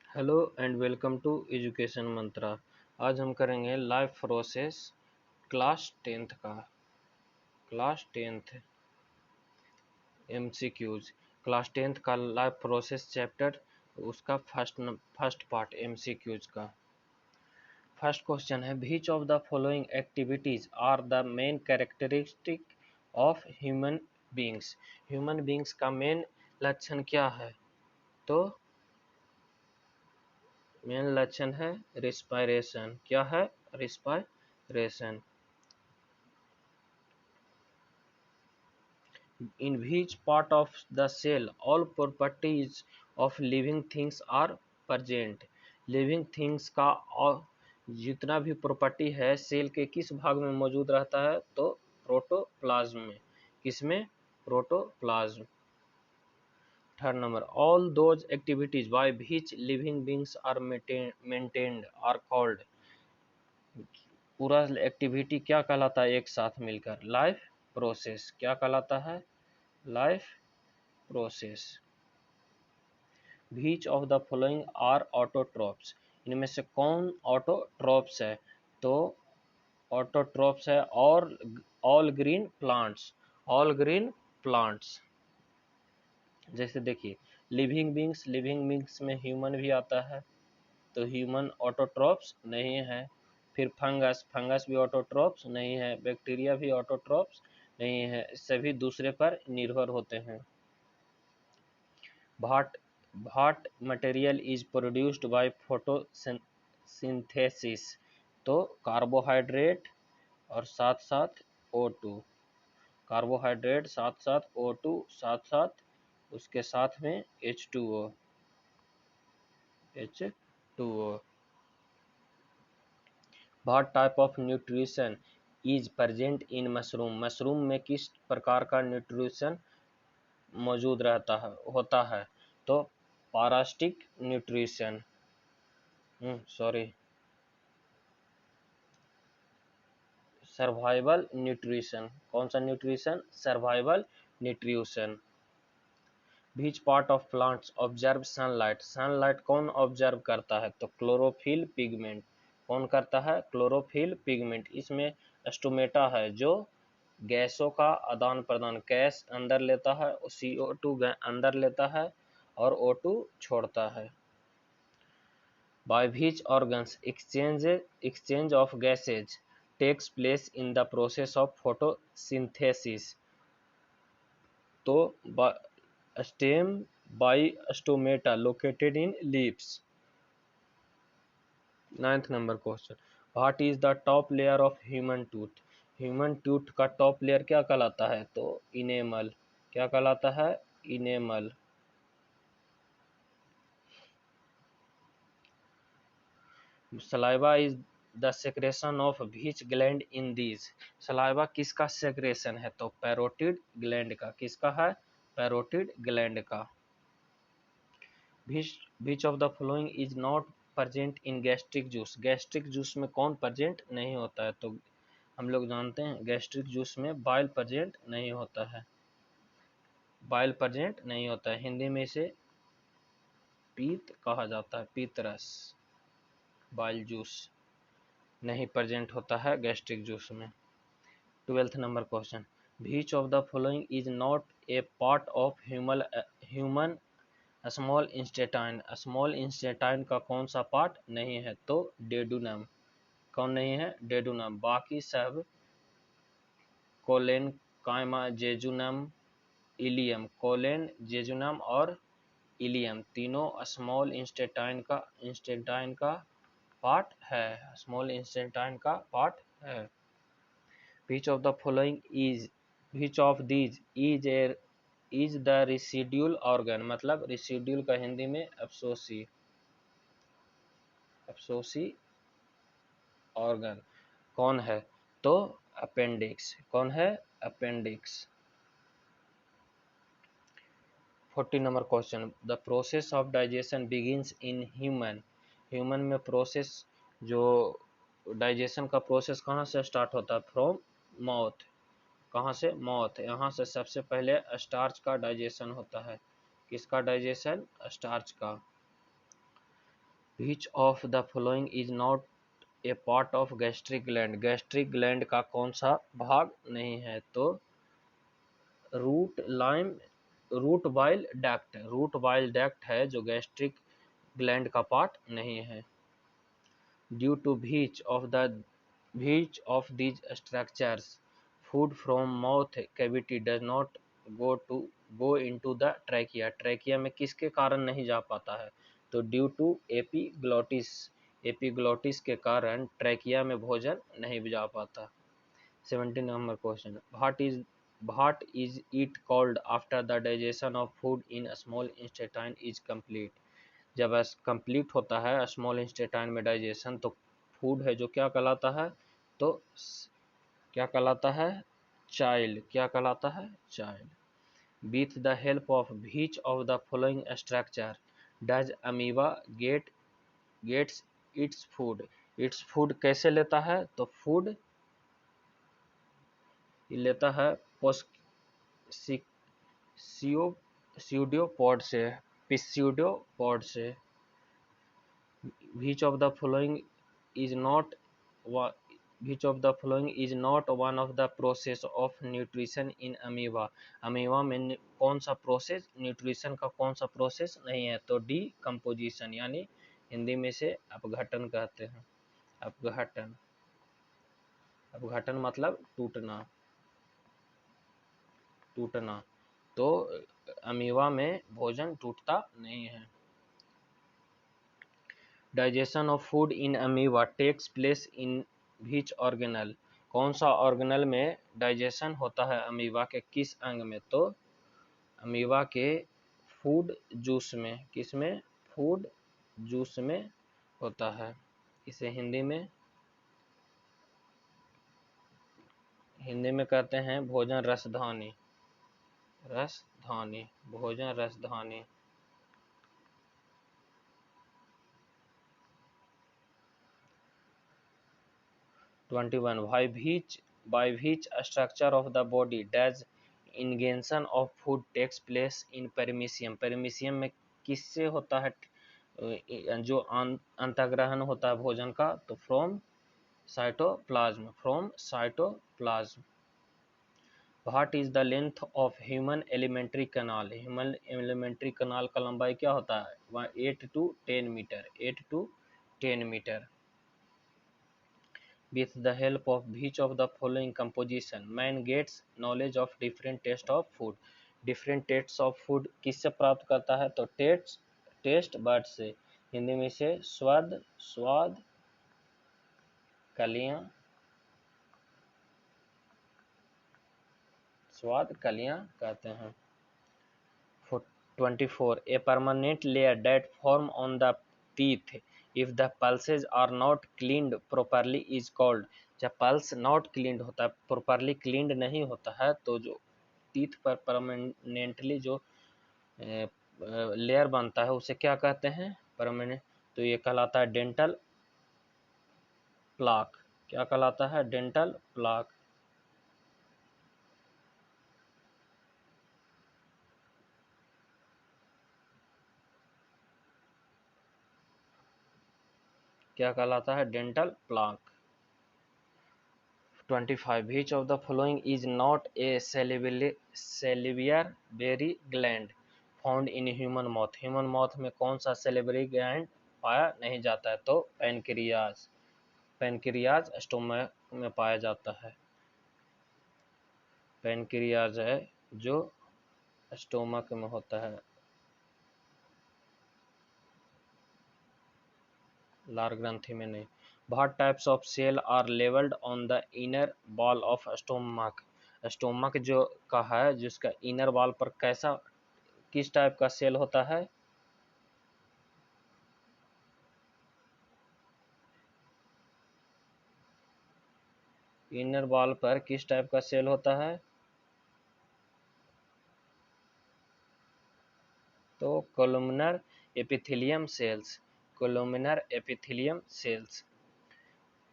Hello and welcome to Education Mantra. आज हम करेंगे life process class tenth MCQs. Class tenth का लाइफ प्रोसेस चैप्टर, उसका फर्स्ट पार्ट एमसीक्यूज का। फर्स्ट क्वेश्चन है, which of the following activities are the main characteristic of human beings. Human beings का main लक्षण क्या है? तो मेन लक्षण है रिस्पायरेशन। क्या है? Respiration. In which part of the cell all properties of living things are present? Living things का और जितना भी प्रॉपर्टी है सेल के किस भाग में मौजूद रहता है? तो प्रोटोप्लाज्म में। किसमें? Protoplasm. Third number, all those activities by which living beings are maintained are called. पूरा एक्टिविटी क्या कहलाता है एक साथ मिलकर? Life process. क्या कहलाता है? Life process. Which of the following are autotrophs. इनमें से कौन ऑटोट्रॉप्स है? तो ऑटोट्रॉप्स है और all green plants. All green plants. जैसे देखिए, लिविंग बींग्स में ह्यूमन भी आता है, तो ह्यूमन ऑटोट्रॉप्स नहीं है। फिर फंगस भी ऑटोट्रॉप्स नहीं है। बैक्टीरिया भी ऑटोट्रॉप्स नहीं है। सभी दूसरे पर निर्भर होते हैं। What material is produced by photosynthesis? तो कार्बोहाइड्रेट और साथ साथ O2। कार्बोहाइड्रेट साथ साथ O2 साथ साथ उसके साथ में H2O। What type of nutrition is present in mushroom? Mushroom में किस प्रकार का न्यूट्रिशन मौजूद होता है? तो पारास्टिक न्यूट्रिशन। Survival nutrition. कौन सा nutrition? Survival nutrition. Which part of plants observe sunlight. Sunlight कौन ऑब्जर्व करता है? तो क्लोरोफिल पिगमेंट। कौन करता है? Chlorophyll pigment. इसमें स्टोमेटा है जो गैसों का आदान प्रदान, गैस अंदर लेता है, CO2 अंदर लेता है और O2 छोड़ता है। By which organs exchange of gases takes place in the process of photosynthesis? तो stem by stomata located in leaves। Ninth number question, what is the top layer of human tooth? Human tooth का top layer क्या कहलाता है? तो enamel. क्या कहलाता है? Enamel. Saliva is the secretion of which gland in these. Saliva किसका secretion है? तो पैरोटिड ग्लैंड का। किसका है? पैरोटिड ग्लैंड का। Which of the following is not present in gastric juice. Gastric juice में कौन प्रेजेंट नहीं होता है? तो हम लोग जानते हैं गैस्ट्रिक जूस में बाइल प्रेजेंट नहीं होता है। बाइल प्रेजेंट नहीं होता है। हिंदी में इसे पीत कहा जाता है। पीत रस। बाइल जूस नहीं प्रेजेंट होता है गैस्ट्रिक जूस में। 12th number question, which of the following is not a part of human small intestine. Small intestine का कौन सा पार्ट नहीं है? तो डेडुनम। कौन नहीं है? डेडुनम। बाकी सब कोलेन, काइमा, जेजुनम, इलियम। कोलेन, जेजुनम और इलियम तीनों स्मॉल इंस्टेटाइन का पार्ट है। स्मॉल इंस्टेटाइन का पार्ट है। Which of the following is which of these is the residual organ? मतलब रेसिड्यूल का हिंदी में अफसोसी ऑर्गन कौन है? तो अपेंडिक्स। कौन है? Appendix. 40 number question, the process of digestion begins in human में प्रोसेस, जो डाइजेशन का प्रोसेस कहाँ से स्टार्ट होता है? From mouth. कहाँ से? माउथ। यहाँ से सबसे पहले स्टार्च का डाइजेशन होता है। किसका डाइजेशन? स्टार्च का। Which of the following is not a part of gastric gland? Gastric gland का कौन सा भाग नहीं है? तो रूट बाइल डक्ट है जो गैस्ट्रिक ग्लैंड का पार्ट नहीं है। Due to which of these structures food from mouth cavity does not go into the trachea? Trachea में किसके कारण नहीं जा पाता है? तो ड्यू टू एपिग्लोटिस के कारण ट्रैकिया में भोजन नहीं जा पाता। 17 number question, what is it called after the digestion of food in small intestine is complete? जब कंप्लीट होता है स्मॉल इंटेस्टाइन में डाइजेशन तो फूड है जो क्या कहलाता है? तो क्या कहलाता है? चाइल्ड। क्या कहलाता है? Child. With the help of which of the following structure does amoeba gets its food? Its food कैसे लेता है? तो फूड लेता है स्यूडोपोड से, पिस्यूडोपोड से। Which of the following is not which of the following is not one of the process of nutrition in amoeba? Amoeba में कौन सा प्रोसेस, न्यूट्रिशन का कौन सा प्रोसेस नहीं है? तो डीकम्पोजिशन, यानी हिंदी में से अपघटन कहते हैं। अपघटन, अपघटन मतलब टूटना, टूटना। तो अमीबा में भोजन टूटता नहीं है। Digestion of food in amoeba takes place in which organelle? कौन सा ऑर्गेनल में डाइजेशन होता है अमीबा के, किस अंग में? तो अमीबा के फूड जूस में। किस में? फूड जूस में होता है। इसे हिंदी में कहते हैं भोजन रसधानी। रसधानी, भोजन रसधानी। 21 by which structure of the body does ingestion of food takes place in पेरिमीशियम? पेरिमीशियम में किससे होता है जो अंतर्ग्रहण होता है भोजन का? तो from cytoplasm, from cytoplasm. What is the length of human alimentary canal? Human alimentary canal का लंबाई क्या होता है? 8 to 10 metre, 8 to 10 metre. With the help of which of the following composition man gets knowledge of different taste of food? different tastes of food किससे प्राप्त करता है? तो टेस्ट बर्ड से। हिंदी में से स्वाद कलियां, स्वाद कलियां कहते हैं। 24 a permanent layer that form on the teeth if the pulses are not cleaned properly is called? जब पल्स नॉट क्लीन्ड होता है, प्रॉपरली क्लीन्ड नहीं होता है, तो जो टीथ पर परमानेंटली जो लेयर बनता है उसे क्या कहते हैं? परमानेंट। तो ये कहलाता है डेंटल प्लाक। क्या कहलाता है? Dental plaque. क्या कहलाता है? Dental plaque. 25 which of the following is not a salivary gland found in human mouth? Human mouth में कौन सा सेलिवरी ग्लैंड पाया नहीं जाता है? तो पैनक्रियाज। पैनक्रियाज स्टोमक में पाया जाता है। पैनक्रियाज है जो स्टोमक में होता है, लार ग्रंथि में नहीं। What types of cell are leveled on the inner wall of stomach? Stomach जो का है जिसका इनर वॉल पर कैसा, किस टाइप का सेल होता है? इनर वॉल पर किस टाइप का सेल होता है? तो columnar epithelium cells. Columnar epithelium cells.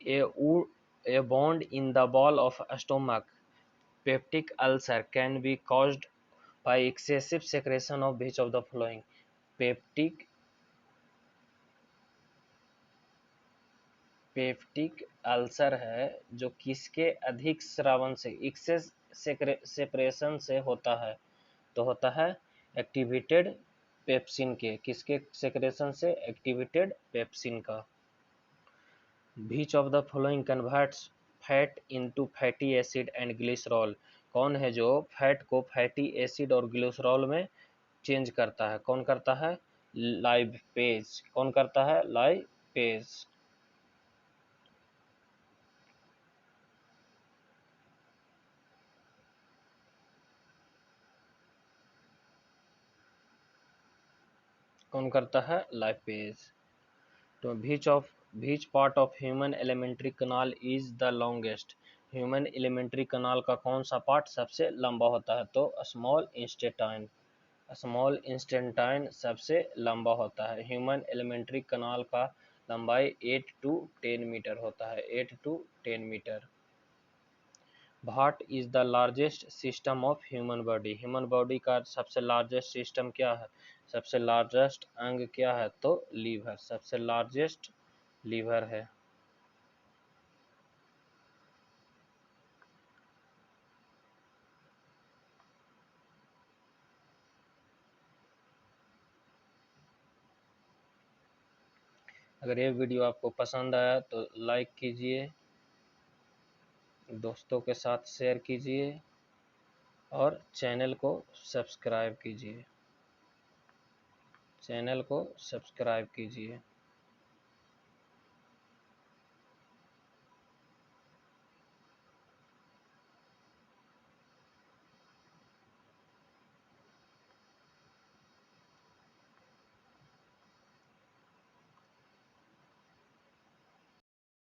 A wound in the wall of stomach, peptic ulcer, can be caused by excessive secretion of which of the following? Peptic peptic ulcer है जो किसके अधिक स्रावन से access separation से होता है, तो होता है एक्टिवेटेड पेप्सिन के, किसके सेक्रेशन से, एक्टिवेटेड पेप्सिन का। Which of the following converts fat into fatty acid and glycerol, कौन है जो फैट को फैटी एसिड और ग्लिसरॉल में चेंज करता है, कौन करता है, लाइपेज, कौन करता है, लाइपेज। कौन करता है, लाइपेज। तो which part of human elementary canal is the longest, human elementary कनाल का कौन सा पार्ट सबसे लंबा होता है, तो स्मॉल इंस्टेटाइन, स्मॉल इंस्टेंटाइन सबसे लंबा होता है। ह्यूमन एलिमेंट्री कनाल का लंबाई 8 to 10 मीटर होता है, 8 to 10 metre. What is the largest system of human body, human body का सबसे लार्जेस्ट सिस्टम क्या है, सबसे लार्जेस्ट अंग क्या है, तो लीवर, सबसे लार्जेस्ट लीवर है। अगर ये वीडियो आपको पसंद आया तो लाइक कीजिए, दोस्तों के साथ शेयर कीजिए और चैनल को सब्सक्राइब कीजिए, चैनल को सब्सक्राइब कीजिए।